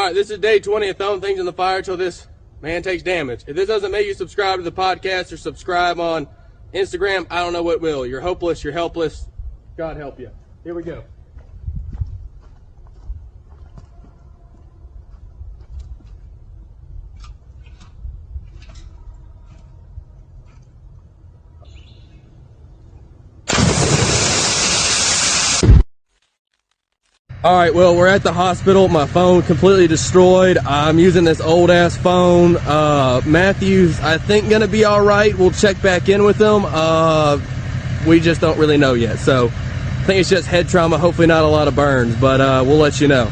Alright, this is day 20 of throwing things in the fire till this man takes damage. If this doesn't make you subscribe to the podcast or subscribe on Instagram, I don't know what will. You're hopeless, you're helpless. God help you. Here we go. Alright, well, we're at the hospital. My phone completely destroyed. I'm using this old ass phone. Matthew's, I think, gonna be alright. We'll check back in with him. We just don't really know yet. So, I think it's just head trauma, hopefully not a lot of burns, but we'll let you know.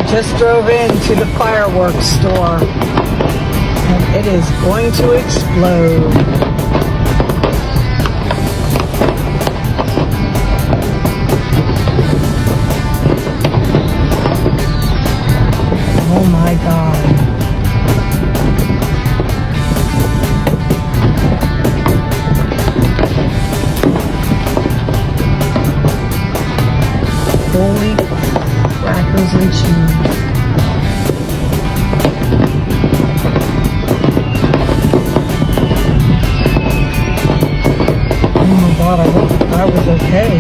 Just drove into the fireworks store and it is going to explode. Oh my God. Holy crackers and cheese. Oh my God, I hope that was okay.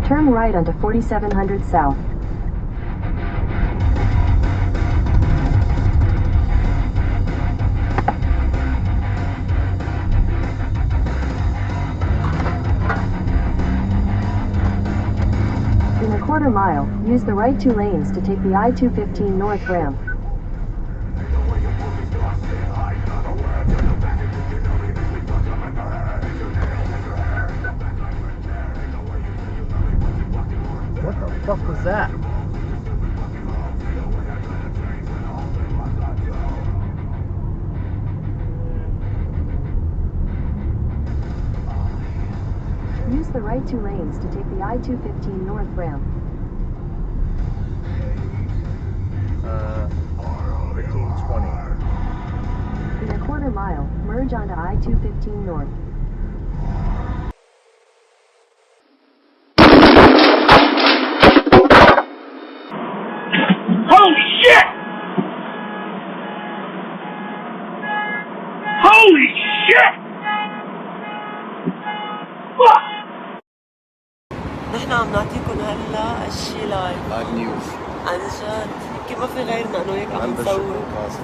Turn right onto 4700 South. In a quarter mile, use the right 2 lanes to take the I-215 north ramp. What the fuck was that? Use the right 2 lanes to take the I-215 north ramp. 1520. In a quarter mile, merge onto I-215 north. Holy shit! Holy shit! Fuck! نحن عم نعطيكم هلا الشي لايف لايف نيوز عن جد يمكن ما في غيرنا انه هيك عم membership نصور cost.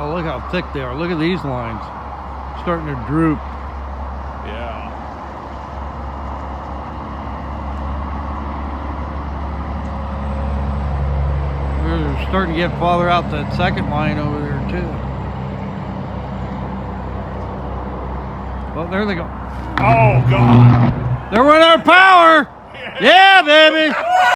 Oh, look how thick they are. Look at these lines. Starting to droop. Yeah. They're starting to get farther out that second line over there too. Well, there they go. Oh, God. They're running out of power. Yeah, baby.